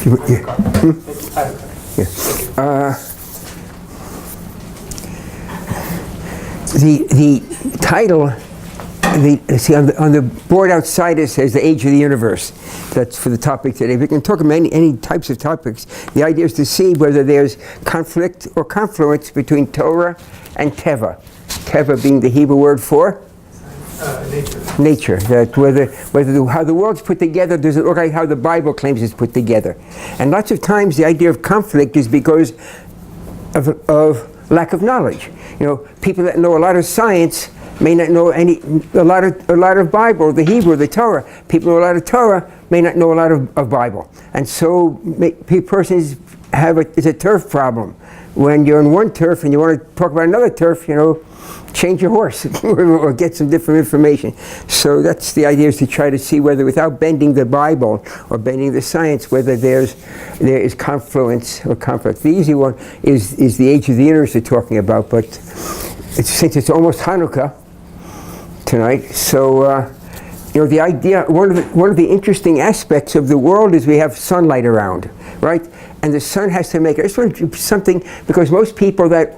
The title, see on the board outside it says the age of the universe. That's for the topic today. We can talk about any types of topics. The idea is to see whether there's conflict or confluence between Torah and Teva. Teva being the Hebrew word for nature. That how the world's put together doesn't look like how the Bible claims it's put together. And lots of times the idea of conflict is because of lack of knowledge. You know, people that know a lot of science may not know a lot of Bible, the Hebrew, the Torah. People who know a lot of Torah may not know a lot of Bible. And so persons it's a turf problem. When you're in one turf and you want to talk about another turf, you know, change your horse or get some different information. So that's the idea, is to try to see whether, without bending the Bible or bending the science, whether there is confluence or conflict. The easy one is the age of the universe we're talking about, but since it's almost Hanukkah tonight, so you know, the idea, one of the interesting aspects of the world is we have sunlight around, right? And the sun has to make something, because most people that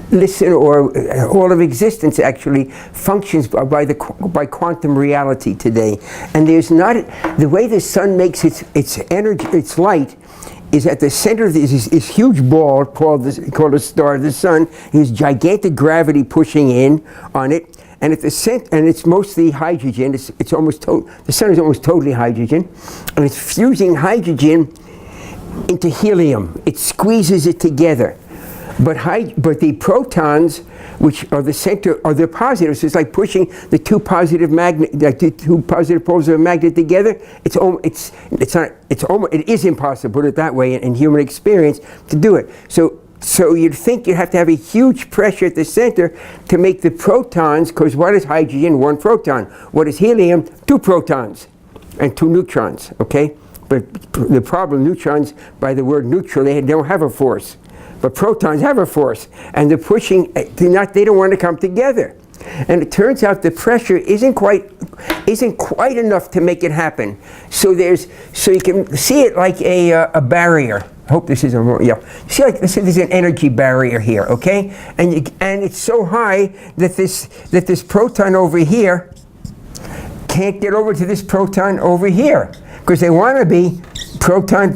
listen, or all of existence actually functions by quantum reality today. And there's not, the way the sun makes its energy, its light, is at the center of this huge ball called a star, the sun. There's gigantic gravity pushing in on it. And at the center, and it's mostly hydrogen. It's almost the sun is almost totally hydrogen, and it's fusing hydrogen into helium. It squeezes it together. But the protons, which are the center, are the positives. It's like pushing the two positive poles of a magnet together. It is impossible, put it that way, in human experience, to do it. So you'd think you'd have to have a huge pressure at the center to make the protons, because what is hydrogen? One proton. What is helium? Two protons and two neutrons, okay? But the problem, neutrons, by the word neutral, they don't have a force. But protons have a force, and they're pushing, they don't want to come together. And it turns out the pressure isn't quite enough to make it happen. So you can see it like a barrier. I hope this isn't wrong. Yeah. See, like there's an energy barrier here, okay? And it's so high that this proton over here can't get over to this proton over here, because they want to be proton,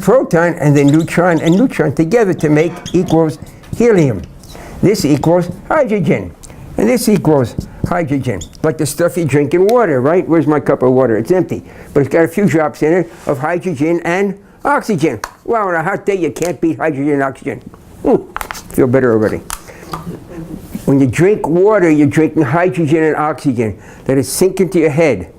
and then neutron and neutron together to make equals helium. This equals hydrogen, and this equals hydrogen. Like the stuff you drink in water, right? Where's my cup of water? It's empty, but it's got a few drops in it of hydrogen and oxygen. Well, on a hot day, you can't beat hydrogen and oxygen. Feel better already. When you drink water, you're drinking hydrogen and oxygen that is sinking to your head.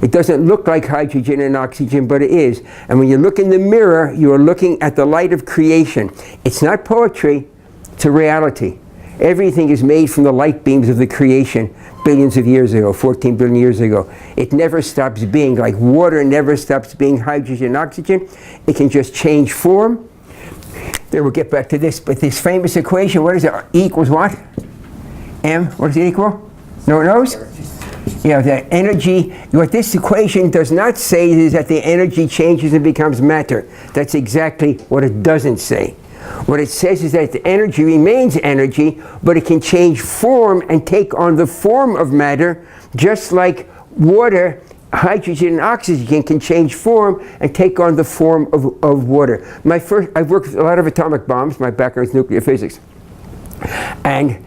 It doesn't look like hydrogen and oxygen, but it is. And when you look in the mirror, you are looking at the light of creation. It's not poetry, it's a reality. Everything is made from the light beams of the creation billions of years ago, 14 billion years ago. It never stops being. Like water never stops being hydrogen and oxygen. It can just change form. Then we'll get back to this, but this famous equation, what is it? E equals what? M, what does it equal? No one knows? Yeah, the energy, what this equation does not say is that the energy changes and becomes matter. That's exactly what it doesn't say. What it says is that the energy remains energy, but it can change form and take on the form of matter, just like water, hydrogen and oxygen can change form and take on the form of water. I've worked with a lot of atomic bombs. My background is nuclear physics. And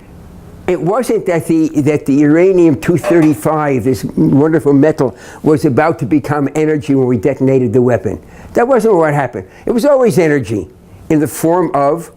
it wasn't that the uranium-235, this wonderful metal, was about to become energy when we detonated the weapon. That wasn't what happened. It was always energy in the form of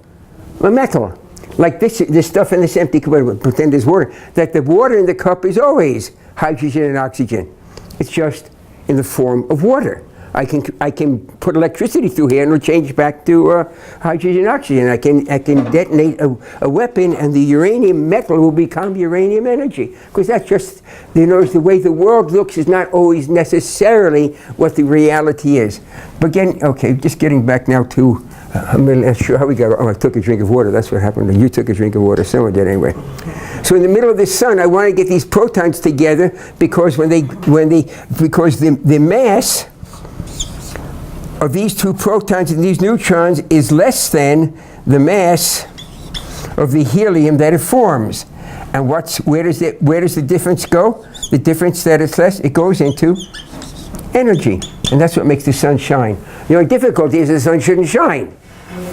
a metal. Like this stuff in this empty cup, pretend there's water, that the water in the cup is always hydrogen and oxygen. It's just in the form of water. I can put electricity through here and it'll change back to hydrogen and oxygen. I can detonate a weapon and the uranium metal will become uranium energy. Because that's just, you know, the way the world looks is not always necessarily what the reality is. But just getting back now to, I'm not sure how we got, I took a drink of water, that's what happened. You took a drink of water, someone did anyway. So in the middle of the sun, I want to get these protons together because because the mass of these two protons and these neutrons is less than the mass of the helium that it forms. And where does the difference go? The difference that it's less, it goes into energy. And that's what makes the sun shine. The only difficulty is the sun shouldn't shine.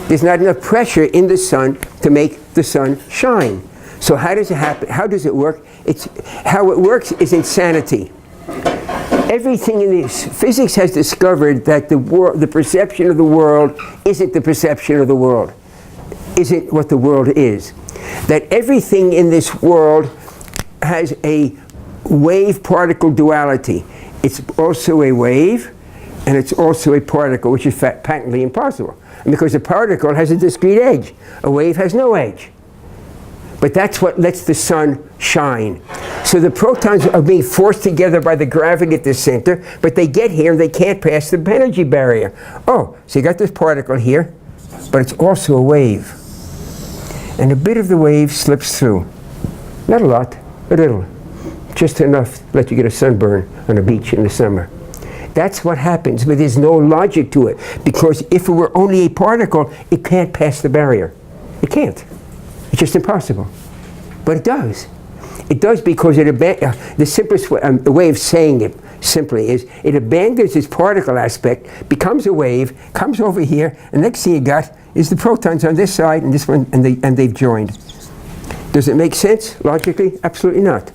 There's not enough pressure in the sun to make the sun shine. So how does it happen? How does it work? How it works is insanity. Everything in this, physics has discovered that the perception of the world isn't the perception of the world, isn't what the world is. That everything in this world has a wave-particle duality. It's also a wave, and it's also a particle, which is patently impossible. And because a particle has a discrete edge, a wave has no edge. But that's what lets the sun shine. So the protons are being forced together by the gravity at the center, but they get here and they can't pass the energy barrier. Oh, so you got this particle here, but it's also a wave. And a bit of the wave slips through. Not a lot, a little. Just enough to let you get a sunburn on a beach in the summer. That's what happens, but there's no logic to it. Because if it were only a particle, it can't pass the barrier. It can't. It's just impossible. But it does. It does because the simplest way of saying it simply is it abandons its particle aspect, becomes a wave, comes over here, and next thing you got is the protons on this side and this one, and they've joined. Does it make sense logically? Absolutely not.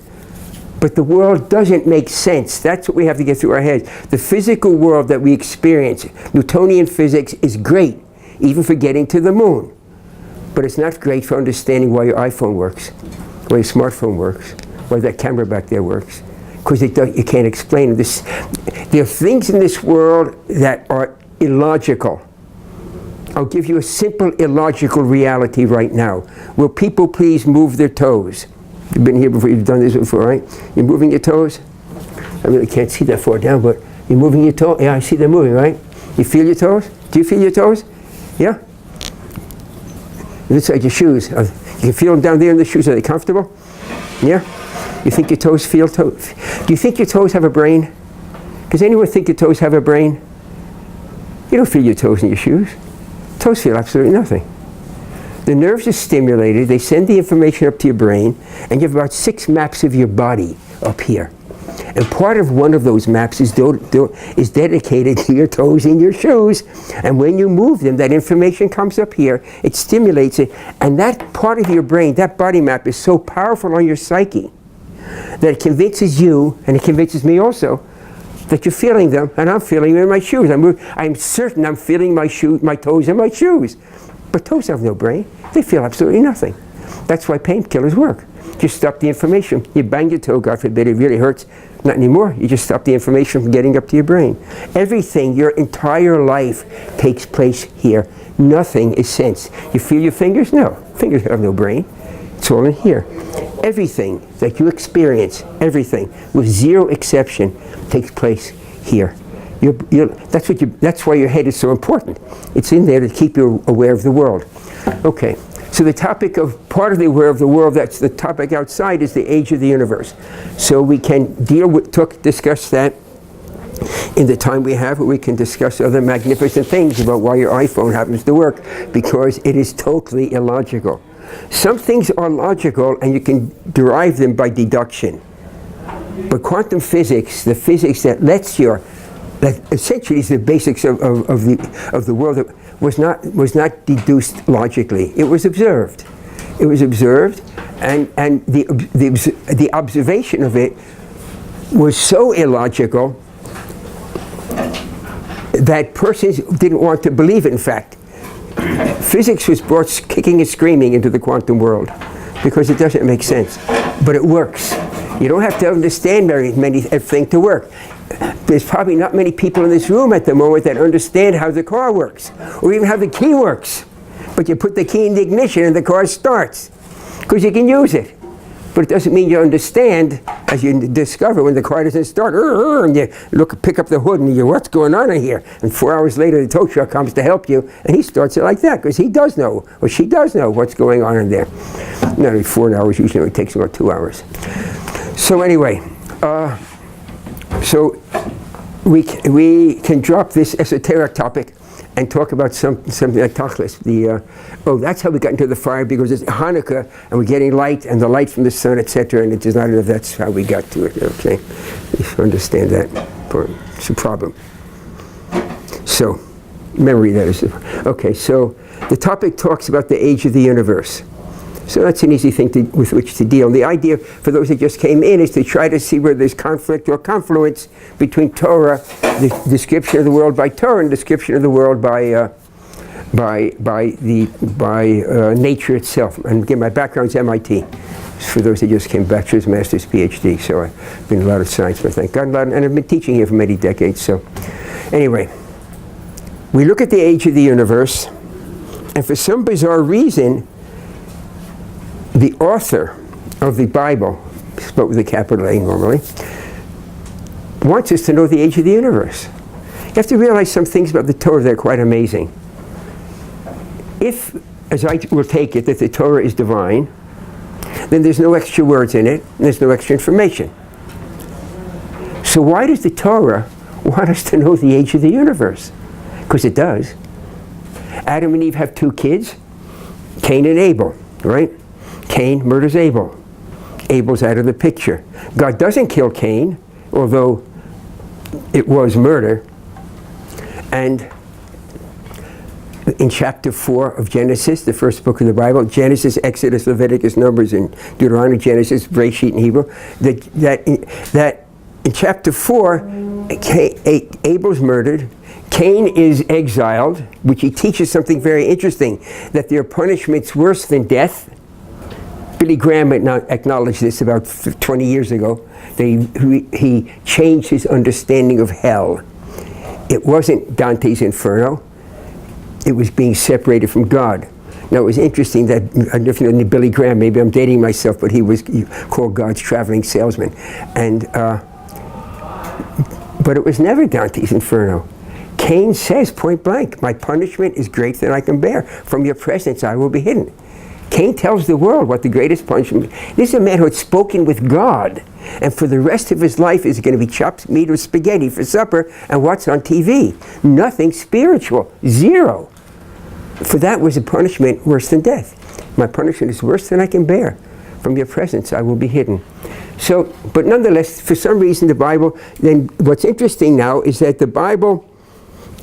But the world doesn't make sense. That's what we have to get through our heads. The physical world that we experience, Newtonian physics, is great, even for getting to the moon. But it's not great for understanding why your iPhone works, why your smartphone works, why that camera back there works. Because you can't explain this. There are things in this world that are illogical. I'll give you a simple illogical reality right now. Will people please move their toes? You've been here before, you've done this before, right? You're moving your toes? I really can't see that far down, but you're moving your toes? Yeah, I see them moving, right? You feel your toes? Do you feel your toes? Yeah? This side, your shoes. You can feel them down there in the shoes. Are they comfortable? Yeah? You think your toes feel toes? Do you think your toes have a brain? Does anyone think your toes have a brain? You don't feel your toes in your shoes. Toes feel absolutely nothing. The nerves are stimulated, they send the information up to your brain, and you have about 6 maps of your body up here. And part of one of those maps is dedicated to your toes in your shoes. And when you move them, that information comes up here, it stimulates it, and that part of your brain, that body map, is so powerful on your psyche that it convinces you, and it convinces me also, that you're feeling them, and I'm feeling them in my shoes. I'm certain I'm feeling my toes in my shoes. But toes have no brain. They feel absolutely nothing. That's why painkillers work. Just stop the information. You bang your toe, God forbid, it really hurts. Not anymore. You just stop the information from getting up to your brain. Everything, your entire life, takes place here. Nothing is sensed. You feel your fingers? No. Fingers have no brain. It's all in here. Everything that you experience, everything, with zero exception, takes place here. That's why your head is so important. It's in there to keep you aware of the world. Okay, so the topic of part of the aware of the world, that's the topic outside, is the age of the universe. So we can discuss that in the time we have, or we can discuss other magnificent things about why your iPhone happens to work, because it is totally illogical. Some things are logical and you can derive them by deduction. But quantum physics, the physics that essentially is the basics of the world, that was not deduced logically. It was observed. It was observed, and the observation of it was so illogical that persons didn't want to believe it. In fact, physics was brought kicking and screaming into the quantum world because it doesn't make sense, but it works. You don't have to understand everything to work. There's probably not many people in this room at the moment that understand how the car works, or even how the key works. But you put the key in the ignition and the car starts, because you can use it. But it doesn't mean you understand, as you discover when the car doesn't start, and you pick up the hood and you, what's going on in here? And 4 hours later the tow truck comes to help you, and he starts it like that, because he does know, or she does know what's going on in there. Not only 4 hours, usually it takes about 2 hours. So anyway, so we can drop this esoteric topic and talk about something like Tachlis. That's how we got into the fire, because it's Hanukkah and we're getting light and the light from the sun, etc. And it is not enough. That's how we got to it. Okay, you understand that. It's a problem. So, memory, that is. Okay, so the topic talks about the age of the universe. So that's an easy thing with which to deal. And the idea for those that just came in is to try to see where there's conflict or confluence between Torah, the description of the world by Torah, and description of the world by nature itself. And again, my background's MIT. For those that just came, bachelor's, master's, PhD. So I've been a lot of science, but thank God, and I've been teaching here for many decades. So anyway, we look at the age of the universe, and for some bizarre reason, the author of the Bible, spelled with a capital A normally, wants us to know the age of the universe. You have to realize some things about the Torah that are quite amazing. If, as I will take it, that the Torah is divine, then there's no extra words in it, and there's no extra information. So why does the Torah want us to know the age of the universe? Because it does. Adam and Eve have 2 kids, Cain and Abel, right? Cain murders Abel. Abel's out of the picture. God doesn't kill Cain, although it was murder. And in chapter 4 of Genesis, the first book of the Bible, Genesis, Exodus, Leviticus, Numbers, and Deuteronomy, Genesis, Bereshit in Hebrew, that in chapter 4, Abel's murdered, Cain is exiled, which he teaches something very interesting, that there are punishments worse than death. Billy Graham acknowledged this about 20 years ago. He changed his understanding of hell. It wasn't Dante's Inferno. It was being separated from God. Now, it was interesting that, different than Billy Graham, maybe I'm dating myself, but he called God's traveling salesman. But it was never Dante's Inferno. Cain says point blank, my punishment is greater than I can bear. From your presence I will be hidden. Cain tells the world what the greatest punishment is. This is a man who had spoken with God, and for the rest of his life is going to be chopped meat or spaghetti for supper, and what's on TV? Nothing spiritual. Zero. For that was a punishment worse than death. My punishment is worse than I can bear. From your presence I will be hidden. So, but nonetheless, for some reason the Bible, then what's interesting now is that the Bible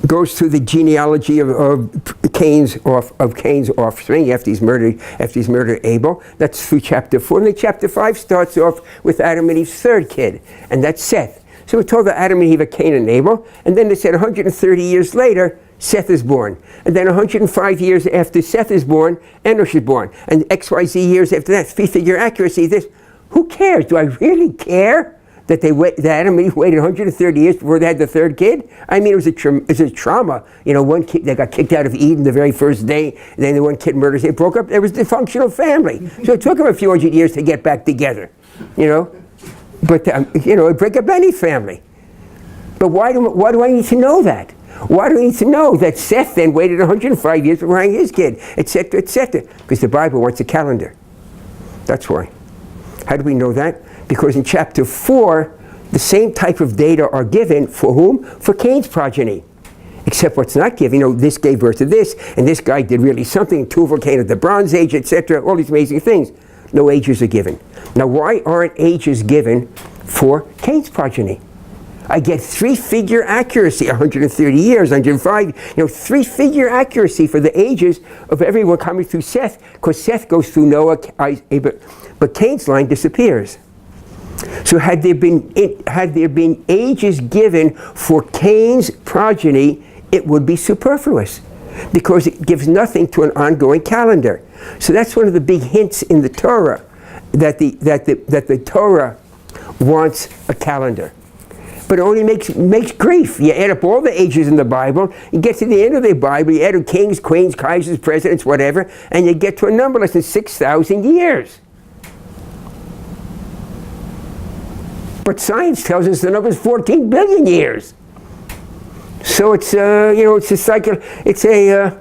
goes through the genealogy of Cain's offspring after he's murdered Abel. That's through chapter 4. And then chapter 5 starts off with Adam and Eve's 3rd kid, and that's Seth. So we're told that Adam and Eve are Cain and Abel, and then they said 130 years later, Seth is born. And then 105 years after Seth is born, Enosh is born. And XYZ years after that, 3-figure accuracy, this. Who cares? Do I really care that Adam and Eve waited 130 years before they had the 3rd kid? I mean, it was a trauma. You know, one kid that got kicked out of Eden the very first day, and then the one kid murders, they broke up. There was a dysfunctional family. So it took them a few hundred years to get back together, you know. But, it'd break up any family. But why do I need to know that? Why do I need to know that Seth then waited 105 years before having his kid, etc., etc.? Because the Bible wants a calendar. That's why. How do we know that? Because in chapter 4, the same type of data are given for whom? For Cain's progeny. Except what's not given, this gave birth to this, and this guy did really something, Tuval came at the Bronze Age, etc., all these amazing things. No ages are given. Now, why aren't ages given for Cain's progeny? I get 3-figure accuracy, 130 years, 105, 3-figure accuracy for the ages of everyone coming through Seth, because Seth goes through Noah, but Cain's line disappears. So had there been ages given for Cain's progeny, it would be superfluous, because it gives nothing to an ongoing calendar. So that's one of the big hints in the Torah, that the Torah wants a calendar. But it only makes grief. You add up all the ages in the Bible, you get to the end of the Bible, you add up kings, queens, kaisers, presidents, whatever, and you get to a number less than 6,000 years. But science tells us the number is 14 billion years. So it's it's a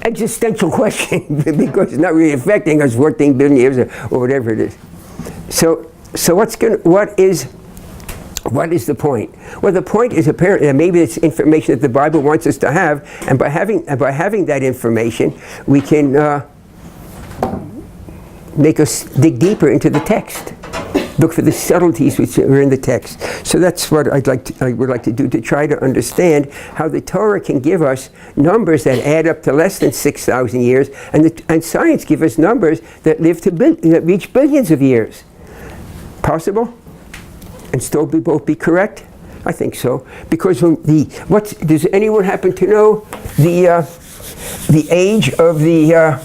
existential question because it's not really affecting us 14 billion years or whatever it is. So What is the point? Well, the point is apparently maybe it's information that the Bible wants us to have, and by having that information, we can make us dig deeper into the text, look for the subtleties which are in the text. So that's what I would like to do, to try to understand how the Torah can give us numbers that add up to less than 6,000 years, and science give us numbers that live to that reach billions of years. Possible? And still both be correct? I think so. Because does anyone happen to know the age of the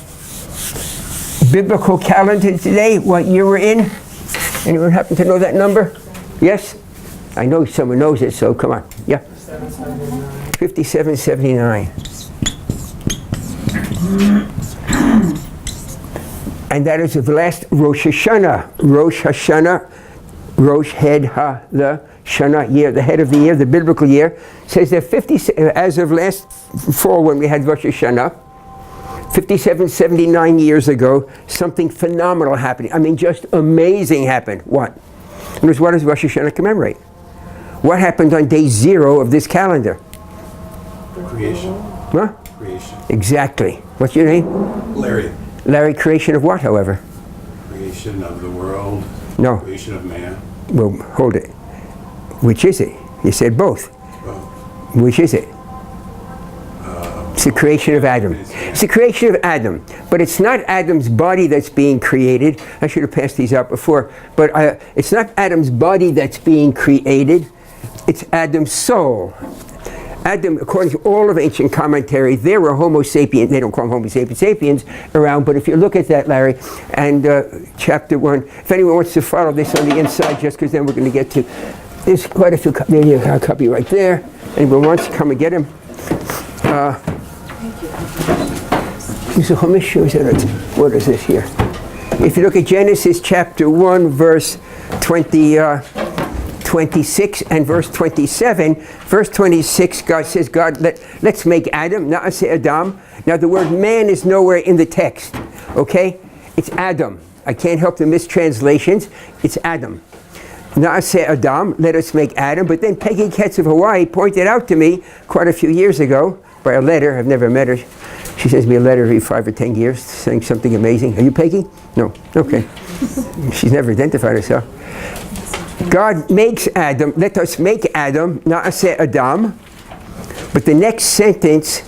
biblical calendar today? What year we're in? Anyone happen to know that number? Yes? I know someone knows it, so come on. Yeah? 5779. And that is the last Rosh Hashanah. Rosh Hashanah. Rosh head ha the Shana year, the head of the year, the biblical year, says that as of last fall when we had Rosh Hashanah, 5779 years ago, something phenomenal happened. I mean, just amazing happened. What? What does Rosh Hashanah commemorate? What happened on day 0 of this calendar? Creation. Huh? Creation. Exactly. What's your name? Larry. Larry, creation of what, however? Creation of the world. No. Creation of man. Well, hold it. Which is it? You said both. Both. Which is it? It's the creation of Adam. It's the creation of Adam. But it's not Adam's body that's being created. I should have passed these out before. But it's not Adam's body that's being created. It's Adam's soul. Adam, according to all of ancient commentary, there were Homo sapiens, they don't call them Homo sapiens around, but if you look at that, Larry, and chapter 1, if anyone wants to follow this on the inside, just because then we're going to get to, there's quite a few, there you have a copy right there. Anyone wants to come and get him. What is this here? If you look at Genesis chapter 1, verse 26 and verse 27. Verse 26, God says, let's make Adam, not I say Adam. Now the word man is nowhere in the text, okay? It's Adam. I can't help the mistranslations. It's Adam. Now I say Adam, let us make Adam. But then Peggy Ketz of Hawaii pointed out to me quite a few years ago by a letter. I've never met her. She sends me a letter every 5 or 10 years saying something amazing. Are you Peggy? No. Okay. She's never identified herself. God makes Adam, let us make Adam, not I say Adam. But the next sentence,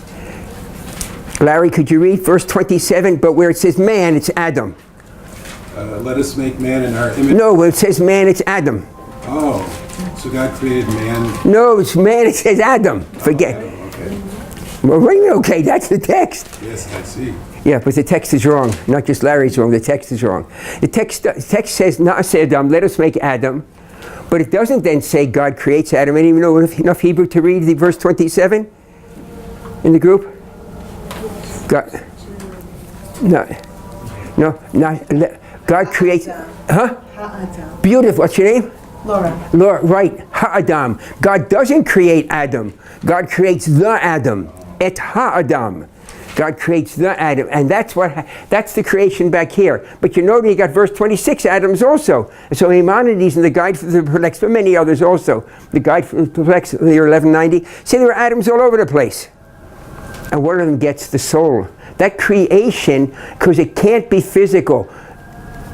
Larry, could you read verse 27? But where it says man, it's Adam. Let us make man in our image. No, where it says man, it's Adam. Oh, so God created man. No, it's man, it says Adam. Forget. Adam, okay. Well, what do you mean, okay? That's the text. Yes, I see. Yeah, but the text is wrong. Not just Larry's wrong, the text is wrong. The text says, not I say Adam, let us make Adam. But it doesn't then say God creates Adam. Anyone know enough Hebrew to read the verse 27 in the group? God, God creates, huh? Ha'adam. Beautiful. What's your name? Laura. Laura, right. Ha'adam. God doesn't create Adam. God creates the Adam. Et ha'adam. God creates the Adam, and that's the creation back here. But you know, you got verse 26, Adams also. And so Maimonides and the Guide for the Perplexed, but many others also, the Guide for the Perplexed, the year 1190, say there were Adams all over the place. And one of them gets the soul. That creation, because it can't be physical.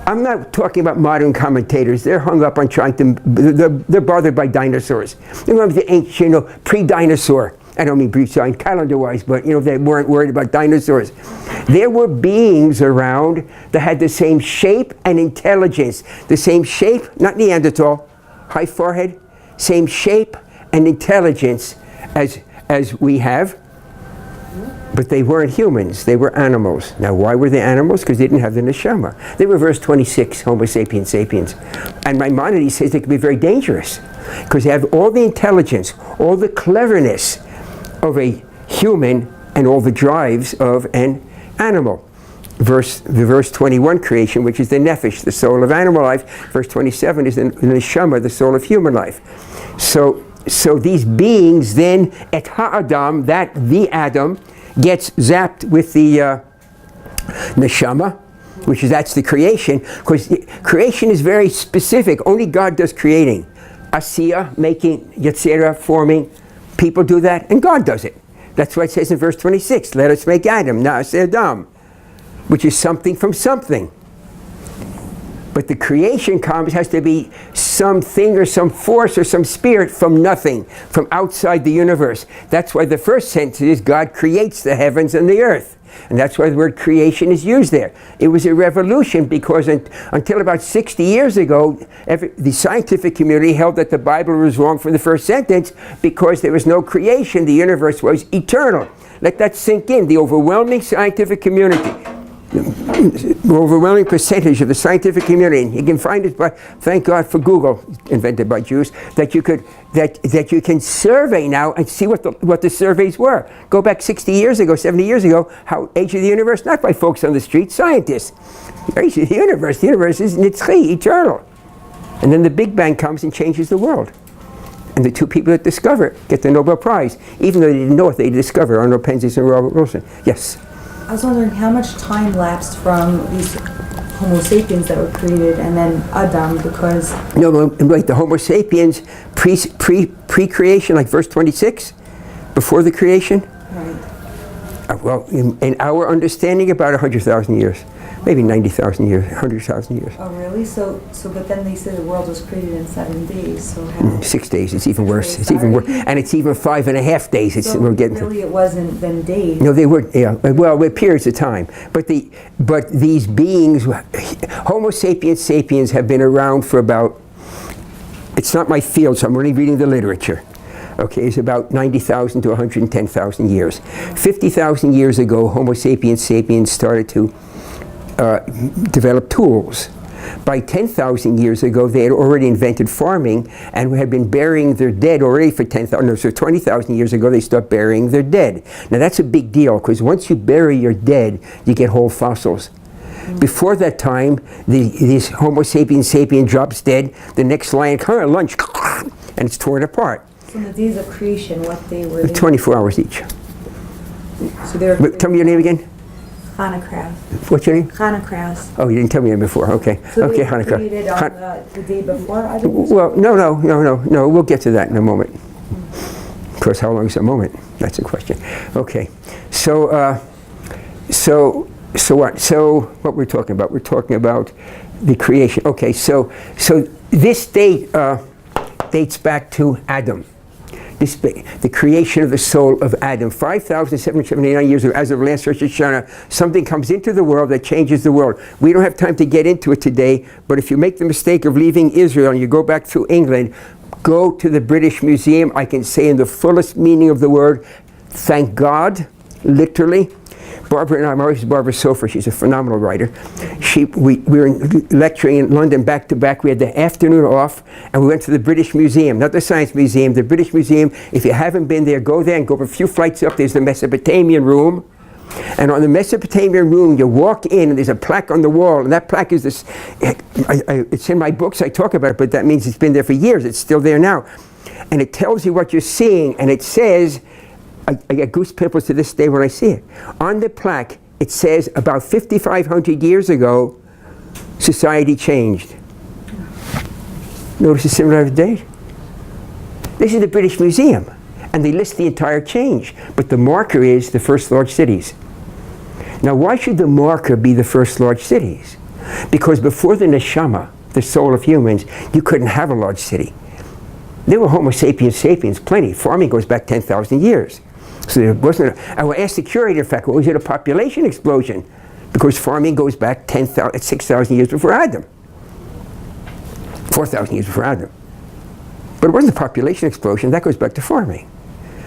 I'm not talking about modern commentators. They're hung up on trying to, they're bothered by dinosaurs. They remember the ancient, pre-dinosaur. I don't mean brief sign calendar-wise, but they weren't worried about dinosaurs. There were beings around that had the same shape and intelligence. The same shape, not Neanderthal, high forehead, same shape and intelligence as we have. But they weren't humans, they were animals. Now why were they animals? Because they didn't have the neshama. They were verse 26, Homo sapiens sapiens. And Maimonides says they can be very dangerous. Because they have all the intelligence, all the cleverness of a human and all the drives of an animal. The verse 21 creation, which is the nephesh, the soul of animal life. Verse 27 is the neshama, the soul of human life. So these beings then, et ha'adam, the Adam, gets zapped with the neshama, that's the creation, because creation is very specific. Only God does creating. Asiya, making, Yetzirah, forming. People do that, and God does it. That's why it says in verse 26, let us make Adam, Na'aseh Adam, which is something from something. But the creation has to be something or some force or some spirit from nothing, from outside the universe. That's why the first sentence is God creates the heavens and the earth. And that's why the word creation is used there. It was a revolution because until about 60 years ago, the scientific community held that the Bible was wrong from the first sentence because there was no creation. The universe was eternal. Let that sink in. The overwhelming scientific community, the overwhelming percentage of the scientific community, and you can find it by, thank God for Google, invented by Jews, that you can survey now and see what the surveys were. Go back 60 years ago, 70 years ago, how age of the universe, not by folks on the street, scientists. Age of the universe is nitzchi, eternal. And then the Big Bang comes and changes the world. And the two people that discover it get the Nobel Prize, even though they didn't know what they discovered, Arnold Penzias and Robert Wilson. Yes? I was wondering how much time lapsed from these Homo sapiens that were created and then Adam, because... No, like the Homo sapiens pre-creation, like verse 26, before the creation. Right. Well, in our understanding, about 100,000 years. Maybe 90,000 years, 100,000 years. Oh, really? So, but then they said the world was created in 7 days, so how... 6 days, it's even worse. Okay, It's even worse. And it's even 5.5 days. So We're getting really it wasn't then days. No, they were, yeah, well, with periods of time. But these beings, Homo sapiens have been around for about, it's not my field, so I'm only reading the literature. Okay, it's about 90,000 to 110,000 years. 50,000 years ago, Homo sapiens started to develop tools. By 10,000 years ago, they had already invented farming and had been burying their dead already for 10,000. No, so 20,000 years ago, they stopped burying their dead. Now that's a big deal because once you bury your dead, you get whole fossils. Before that time, this Homo sapiens drops dead. The next lion comes at lunch, and it's torn apart. So in the days of creation, what they were... 24 hours each. So they were... Tell me your name again. Hanukkah. What's your name? Hanukkah. Oh, you didn't tell me that before. Okay. So okay, they were Hanukkah. created on the day before Adam? Well, no. We'll get to that in a moment. Of course, how long is a moment? That's a question. Okay. So what? So what we're talking about? We're talking about the creation. Okay. So this date dates back to Adam. The creation of the soul of Adam. 5,779 years ago, as of last Rosh Hashanah, something comes into the world that changes the world. We don't have time to get into it today, but if you make the mistake of leaving Israel and you go back through England, go to the British Museum. I can say in the fullest meaning of the word, thank God, literally. Barbara and I, my wife is Barbara Sofer, she's a phenomenal writer. We were lecturing in London back to back. We had the afternoon off and we went to the British Museum, not the Science Museum, the British Museum. If you haven't been there, go there and go up a few flights up. There's the Mesopotamian room. And on the Mesopotamian room, you walk in and there's a plaque on the wall. And that plaque is this, it's in my books, I talk about it, but that means it's been there for years. It's still there now. And it tells you what you're seeing and it says, I get goose pimples to this day when I see it. On the plaque, it says about 5,500 years ago, society changed. Notice a similar date? This is the British Museum, and they list the entire change, but the marker is the first large cities. Now, why should the marker be the first large cities? Because before the neshama, the soul of humans, you couldn't have a large city. There were Homo sapiens plenty. Farming goes back 10,000 years. So there wasn't I will ask the curator, in fact, was it a population explosion? Because farming goes back 6,000 years before Adam. 4,000 years before Adam. But it wasn't a population explosion, that goes back to farming.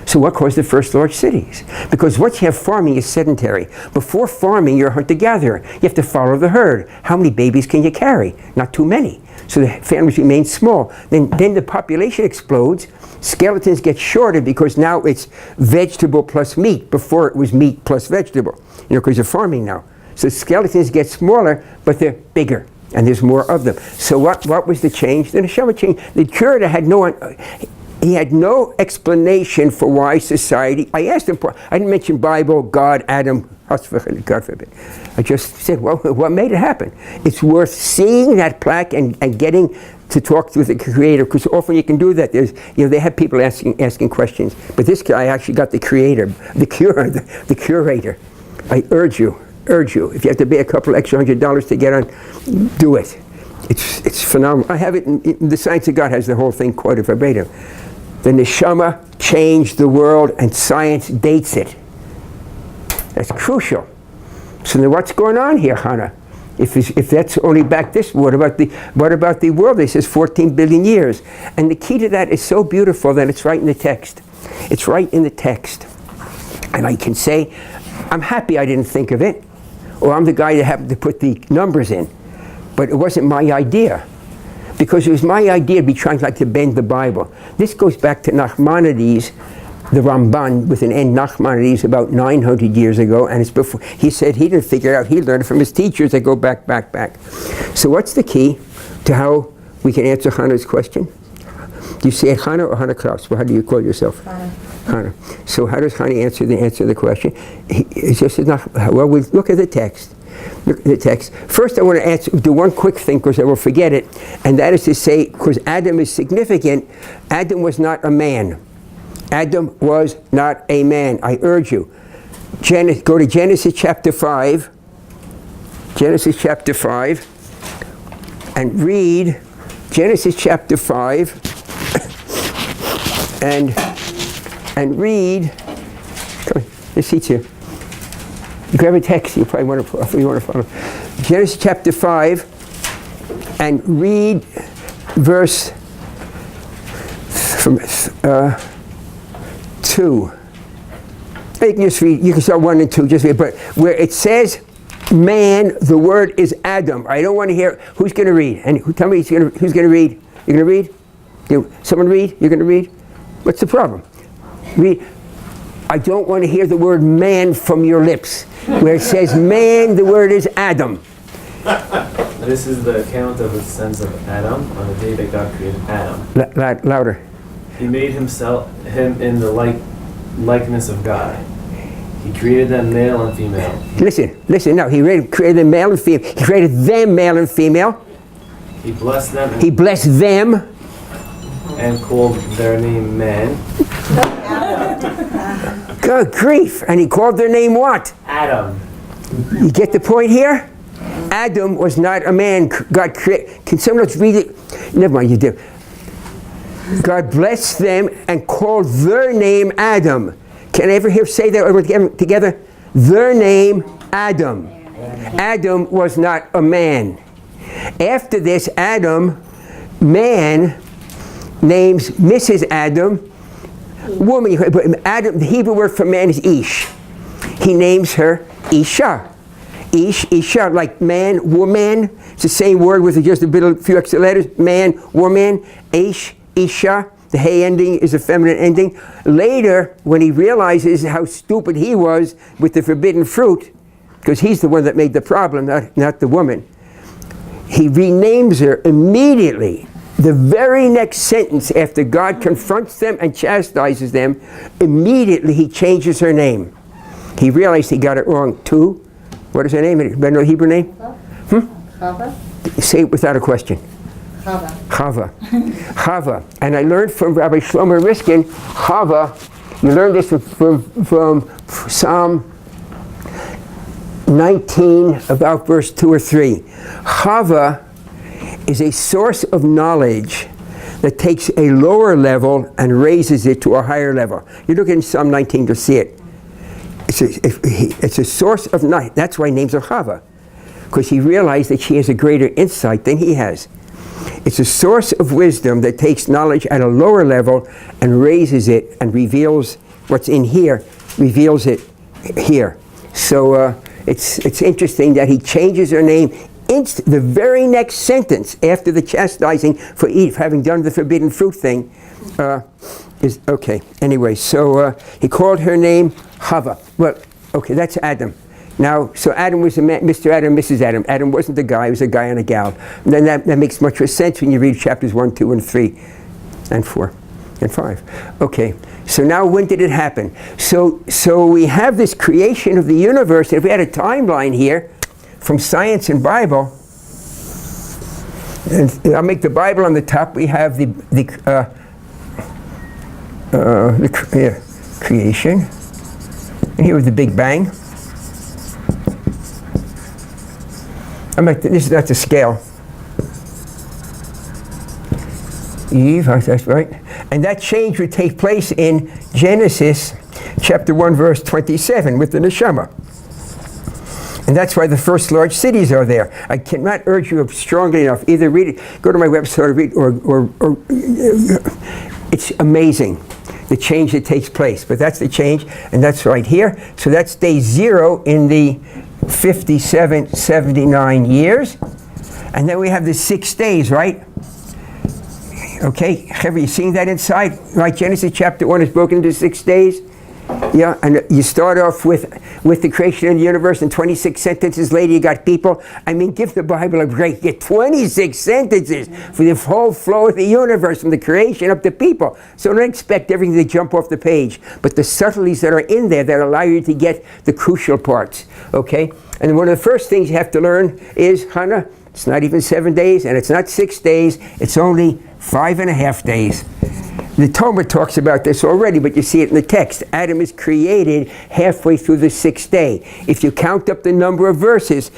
So what caused the first large cities? Because once you have farming, is sedentary. Before farming, you're a hunter-gatherer. You have to follow the herd. How many babies can you carry? Not too many. So the families remain small. Then the population explodes. Skeletons get shorter because now it's vegetable plus meat. Before it was meat plus vegetable. Because you're farming now. So skeletons get smaller, but they're bigger. And there's more of them. So what was the change? The neshama change. The curator had no... He had no explanation for why society. I asked him. I didn't mention Bible, God, Adam, God forbid. I just said, well, what made it happen? It's worth seeing that plaque and getting to talk to the Creator, because often you can do that. There's, they have people asking questions, but this guy actually got the Creator, the curator. I urge you. If you have to pay a couple extra $100 to get on, do it. It's phenomenal. I have it in The Science of God has the whole thing quoted verbatim. The neshama changed the world, and science dates it. That's crucial. So then what's going on here, Hannah? If that's only back this, what about the world? It says 14 billion years. And the key to that is so beautiful that it's right in the text. It's right in the text. And I can say, I'm happy I didn't think of it, or I'm the guy that happened to put the numbers in. But it wasn't my idea. Because it was my idea to be trying to bend the Bible. This goes back to Nachmanides, the Ramban with an N, Nachmanides, about 900 years ago, and it's before. He said he didn't figure it out. He learned it from his teachers. They go back. So what's the key to how we can answer Hannah's question? Do you say Hannah or Hannah Klaus? Well, how do you call yourself? Hannah. So how does Hannah answer the question? It's just enough. Well, we look at the text. First, I want to do one quick thing, because I will forget it, and that is to say, because Adam is significant, Adam was not a man. Adam was not a man. I urge you. Go to Genesis chapter 5. Genesis chapter 5. And read Genesis chapter 5. and read. Come on, there's seats here. Grab a text. You probably want to follow. Genesis chapter 5. And read verse from 2. You can just read, you can start 1 and 2, just read, but where it says man, the word is Adam. I don't want to hear, who's going to read? And tell me who's going to read? You're going to read? Someone read? You're going to read? What's the problem? Read. I don't want to hear the word man from your lips. Where it says man, the word is Adam. This is the account of the sons of Adam on the day that God created Adam. Louder. He made him in the likeness of God. He created them male and female. Listen now. He created them male and female. He created them male and female. He blessed them. He blessed them. And called their name man. Good grief. And he called their name what? Adam. You get the point here? Adam was not a man. God created. Can someone else read it? Never mind, you do. God blessed them and called their name Adam. Can I ever hear say that together? Their name Adam. Adam was not a man. After this, Adam, man, names Mrs. Adam, woman. Adam, the Hebrew word for man is Ish. He names her Isha. Isha, like man, woman. It's the same word with just a few extra letters. Man, woman. Ish, Isha. The hey ending is a feminine ending. Later, when he realizes how stupid he was with the forbidden fruit, because he's the one that made the problem, not the woman, he renames her immediately. The very next sentence after God confronts them and chastises them, immediately he changes her name. He realized he got it wrong too. What is her name? Anybody know the Hebrew name? Chava. Say it without a question. Chava. Chava. And I learned from Rabbi Shlomo Riskin, Chava, you learned this from Psalm 19, about verse 2 or 3. Chava is a source of knowledge that takes a lower level and raises it to a higher level. You look in Psalm 19 to see it. It's a source of knowledge. That's why names are Chava, because he realized that she has a greater insight than he has. It's a source of wisdom that takes knowledge at a lower level and raises it and reveals what's in here, reveals it here. So it's interesting that he changes her name. The very next sentence after the chastising for Eve having done the forbidden fruit thing is okay. Anyway, so he called her name Chava. Well, okay, that's Adam. Now, so Adam was Mr. Adam, Mrs. Adam. Adam wasn't a guy, he was a guy and a gal. And then that makes much more sense when you read chapters 1, 2, and 3, and 4. and 5. Okay, so now when did it happen? So we have this creation of the universe, and if we had a timeline here from science and Bible, and I'll make the Bible on the top, we have the creation, and here was the Big Bang. That's a scale. Eve, that's right. And that change would take place in Genesis chapter 1, verse 27 with the neshama. And that's why the first large cities are there. I cannot urge you strongly enough. Either read it, go to my website or read, or it's amazing, the change that takes place. But that's the change, and that's right here. So that's day 0 in the 79 years. And then we have the 6 days, right? Okay, have you seen that inside? Right, Genesis chapter 1 is broken into 6 days. Yeah, and you start off with the creation of the universe, and 26 sentences later you got people. I mean, give the Bible a break. Get 26 sentences for the whole flow of the universe, from the creation up to people. So don't expect everything to jump off the page. But the subtleties that are in there that allow you to get the crucial parts, okay? And one of the first things you have to learn is, Hannah, it's not even 7 days, and it's not 6 days. It's only 5.5 days. The Talmud talks about this already, but you see it in the text. Adam is created halfway through the 6th day. If you count up the number of verses,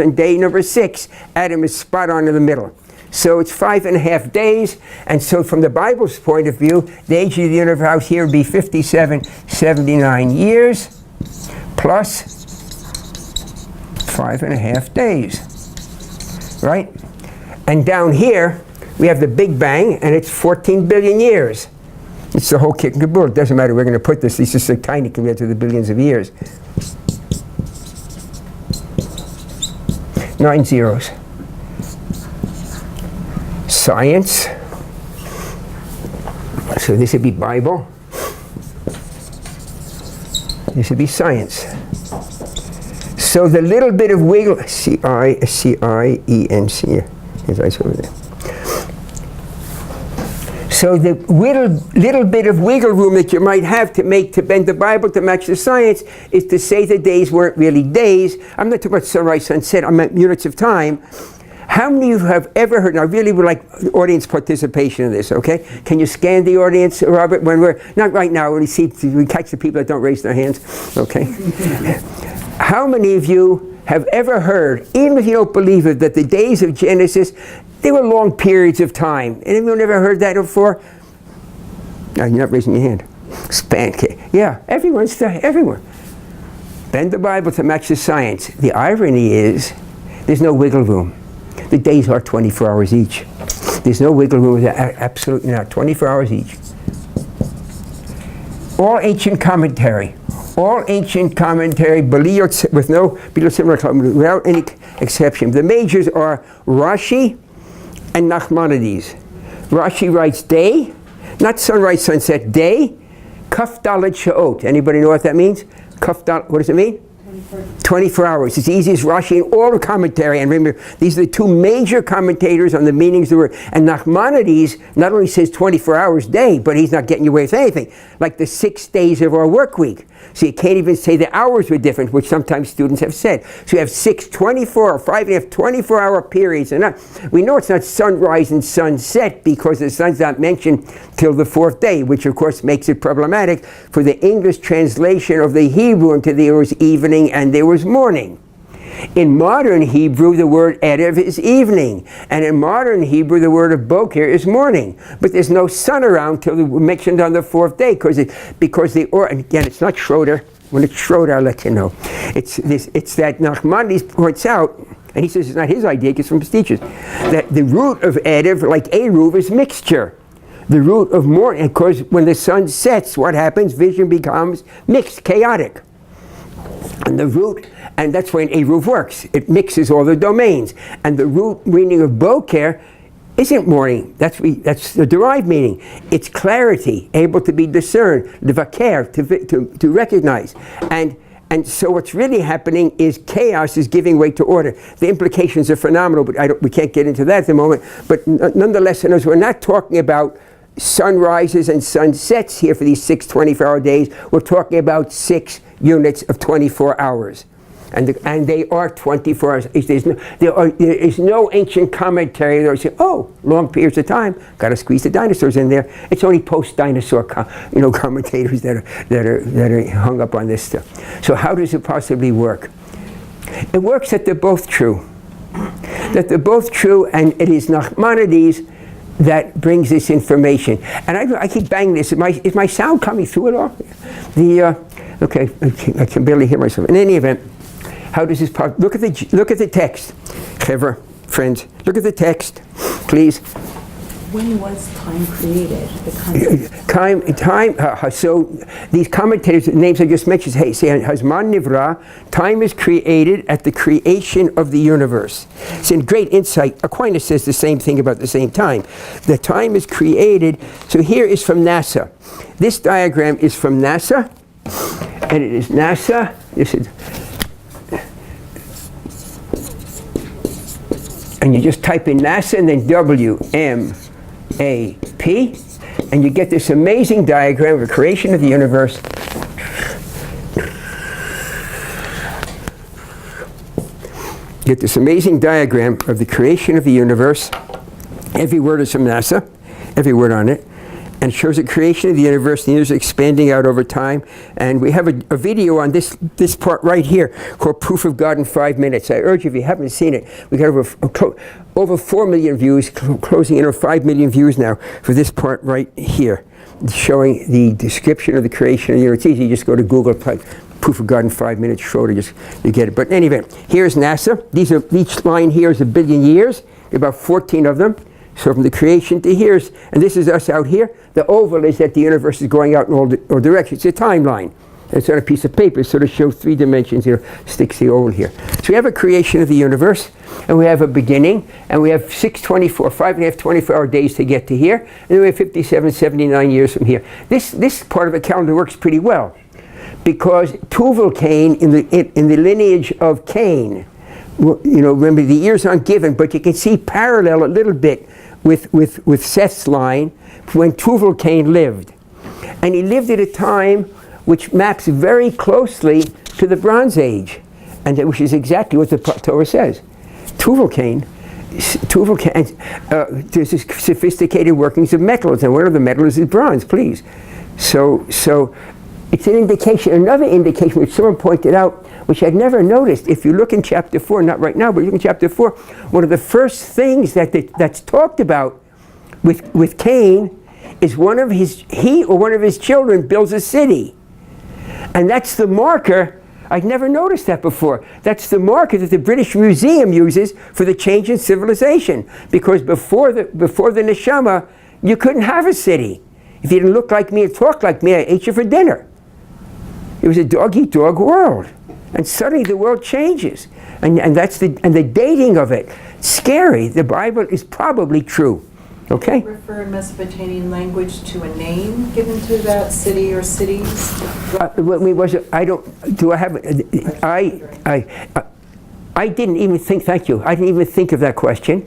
on day number 6, Adam is spot on in the middle. So it's 5.5 days, and so from the Bible's point of view, the age of the universe here would be 79 years plus 5.5 days, right? And down here, we have the Big Bang, and it's 14 billion years. It's the whole kit and caboodle. It doesn't matter where we're going to put this. It's just so tiny compared to the billions of years. 9 zeros. Science. So this would be Bible. This would be science. So the little bit of wiggle, C-I-C-I-E-N-C, as I saw over there. So the little bit of wiggle room that you might have to bend the Bible to match the science is to say the days weren't really days. I'm not talking about sunrise, sunset, I'm at units of time. How many of you have ever heard, and I really would like audience participation in this, okay? Can you scan the audience, Robert, when we're, not right now, we catch the people that don't raise their hands, okay? How many of you have ever heard, even if you don't believe it, that the days of Genesis, they were long periods of time? Anyone ever heard that before? No, you're not raising your hand. Yeah, everyone. Bend the Bible to match the science. The irony is, there's no wiggle room. The days are 24 hours each. There's no wiggle room, absolutely not. 24 hours each. All ancient commentary, with no without any exception. The majors are Rashi and Nachmanides. Rashi writes day, not sunrise, sunset, day. Kaf Dalet Sha'ot. Anybody know what that means? Kaf Dalet, what does it mean? 24 hours. It's easy as Rashi in all the commentary. And remember, these are the two major commentators on the meanings of the word. And Nachmanides not only says 24 hours day, but he's not getting away with anything. Like the 6 days of our work week. So you can't even say the hours were different, which sometimes students have said. So you have 6 24 or 5.5 24-hour periods. And we know it's not sunrise and sunset because the sun's not mentioned till the 4th day, which of course makes it problematic for the English translation of the Hebrew into there was evening and there was morning. In modern Hebrew, the word Erev is evening, and in modern Hebrew, the word of Boker is morning. But there's no sun around till we're mentioned on the 4th day, and again, it's not Schroeder. When it's Schroeder, I'll let you know. It's that Nachmanides points out, and he says it's not his idea, it's from his teachers, that the root of Erev, like Eruv, is mixture. The root of morning, because when the sun sets, what happens? Vision becomes mixed, chaotic. And the root, and that's when Eruv works. It mixes all the domains. And the root meaning of Boker isn't morning. That's the derived meaning. It's clarity, able to be discerned, levaker, to recognize. And so what's really happening is chaos is giving way to order. The implications are phenomenal, but we can't get into that at the moment. But nonetheless, we're not talking about sun rises and sun sets here for these 6 24-hour days, we're talking about 6 units of 24 hours. And they are 24 hours. There is no ancient commentary that says, oh, long periods of time, got to squeeze the dinosaurs in there. It's only post-dinosaur commentators that are hung up on this stuff. So how does it possibly work? It works that they're both true. That they're both true, and it is Nachmanides that brings this information. And I keep banging this. Is my sound coming through at all? Okay, I can barely hear myself. In any event, how does this look at the text, Hever, friends. Look at the text, please. When was time created? The Time. So these commentators, the names I just mentioned, say Hazman Nivra. Time is created at the creation of the universe. It's in great insight. Aquinas says the same thing about the same time. The time is created. So here is from NASA. This diagram is from NASA, and it is NASA. This is. And you just type in NASA and then WMAP, and you get this amazing diagram of the creation of the universe. Get this amazing diagram of the creation of the universe. Every word is from NASA, every word on it. And it shows the creation of the universe, the universe expanding out over time. And we have a video on this part here called Proof of God in 5 minutes. I urge you, if you haven't seen it, we got over 4 million views, closing in on 5 million views now for this part right here, showing the description of the creation of the universe. It's easy, you just go to Google, type Proof of God in 5 minutes, Schroeder, you get it. But in any event, here's NASA. Each line here is 1 billion years, about 14 of them. So from the creation to here, and this is us out here. The oval is that the universe is going out in all directions. It's a timeline. It's on a piece of paper, so to show 3 dimensions here, sticks the oval here. So we have a creation of the universe, and we have a beginning, and we have 5.5 24-hour days to get to here, and then we have 57, 79 years from here. This part of the calendar works pretty well, because Tuval Cain, in the lineage of Cain, remember the years aren't given, but you can see parallel a little bit with Seth's line when Tuval Cain lived. And he lived at a time which maps very closely to the Bronze Age, and which is exactly what the Torah says. Tuval Cain, there's this sophisticated workings of metals, and one of the metals is bronze, please. So it's an indication, another indication which someone pointed out, which I'd never noticed. If you look in chapter 4, not right now, but look in chapter 4, one of the first things that's talked about with Cain is he or one of his children builds a city. And that's the marker. I'd never noticed that before. That's the marker that the British Museum uses for the change in civilization. Because before the neshama, you couldn't have a city. If you didn't look like me and talk like me, I ate you for dinner. It was a dog-eat-dog world. And suddenly the world changes. And that's the dating of it. Scary. The Bible is probably true. Okay? Refer in Mesopotamian language to a name given to that city or cities? I didn't even think, thank you, I didn't even think of that question.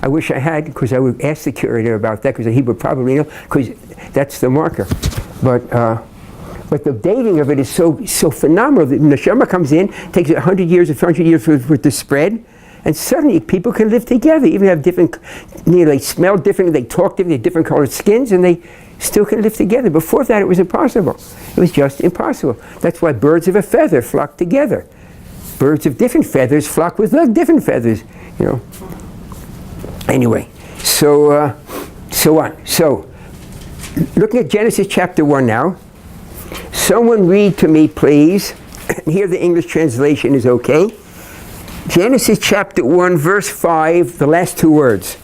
I wish I had, because I would ask the curator about that, because he would probably know, because that's the marker. But the dating of it is so phenomenal. The neshama comes in, takes 100 years, 100 years with the spread, and suddenly people can live together, even have different, they smell different, they talk different, they have different colored skins, and they still can live together. Before that, it was impossible. It was just impossible. That's why birds of a feather flock together. Birds of different feathers flock with different feathers, Anyway, so on. So, looking at Genesis chapter 1 now. Someone read to me, please. Here the English translation is okay. Genesis chapter 1, verse 5, the last 2 words.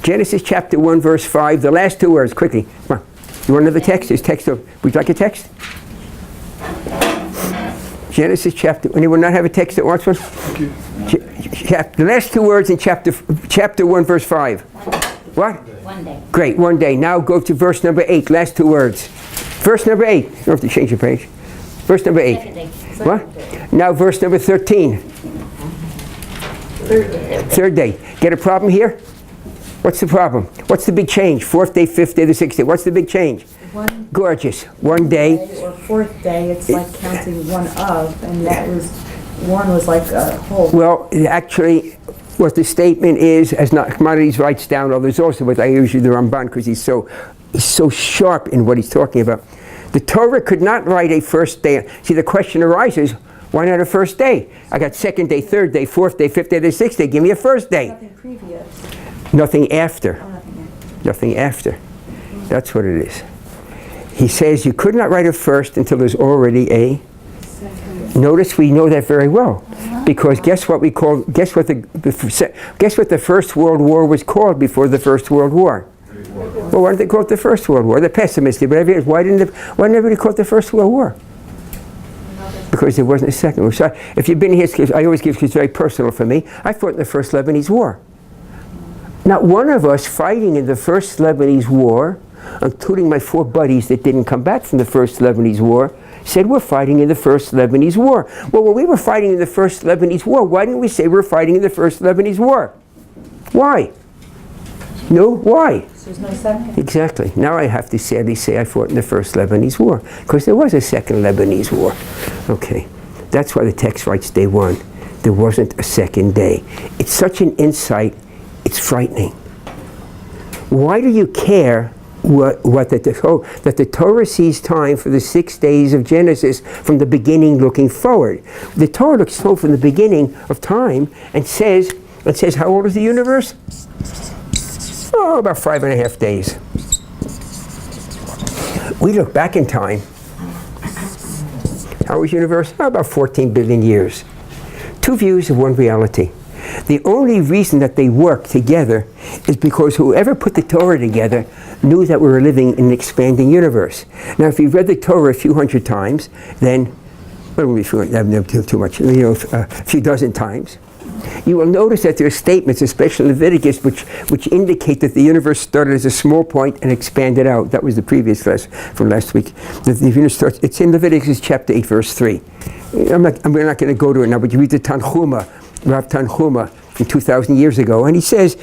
Genesis chapter 1, verse 5, the last 2 words, quickly. Come on. You want another text? There's text. Would you like a text? Genesis chapter, anyone not have a text that wants one? The last 2 words in chapter 1, verse 5. What? One day. Great, one day. Now go to verse number 8, last 2 words. Verse number 8. You don't have to change your page. Verse number 8. Second day. What? Now verse number 13. Third day. Third day. Get a problem here? What's the problem? What's the big change? Fourth day, fifth day, the sixth day. What's the big change? One Gorgeous. One day. day or fourth day, it's like counting one of, and that was, one was like a whole. Well, actually, what the statement is, as Nachmanides writes down, others also, but I usually the Ramban because he's so sharp in what he's talking about. The Torah could not write a first day. See, the question arises, why not a first day? I got second day, third day, fourth day, fifth day, the sixth day. Give me a first day. Nothing previous. Nothing after. Oh, nothing. Nothing after. That's what it is. He says you could not write a first until there's already a. Notice we know that very well, because guess what guess what the First World War was called before the First World War? Well, why did they call it the First World War? The pessimists did, but why didn't everybody call it the First World War? Because there wasn't a second war. So if you've been here, I always give, it's very personal for me. I fought in the First Lebanese War. Not one of us fighting in the First Lebanese War, including my 4 buddies that didn't come back from the First Lebanese War, said we're fighting in the First Lebanese War. Well, when we were fighting in the First Lebanese War, why didn't we say we're fighting in the First Lebanese War? Why? No, why? There's no second. Exactly. Now I have to sadly say I fought in the First Lebanese War, because there was a Second Lebanese War. Okay, that's why the text writes day 1. There wasn't a second day. It's such an insight, it's frightening. Why do you care that the Torah sees time for the 6 days of Genesis from the beginning looking forward? The Torah looks forward from the beginning of time and says, how old is the universe? Oh, about 5.5 days. We look back in time. How was the universe? Oh, about 14 billion years. 2 views of one reality. The only reason that they work together is because whoever put the Torah together knew that we were living in an expanding universe. Now, if you've read the Torah a few hundred times, then, well, a few dozen times, you will notice that there are statements, especially in Leviticus, which indicate that the universe started as a small point and expanded out. That was the previous lesson from last week. The universe starts, it's in Leviticus chapter 8, verse 3. We're not going to go to it now, but you read the Tanhuma, Rav Tanhuma from 2,000 years ago, and he says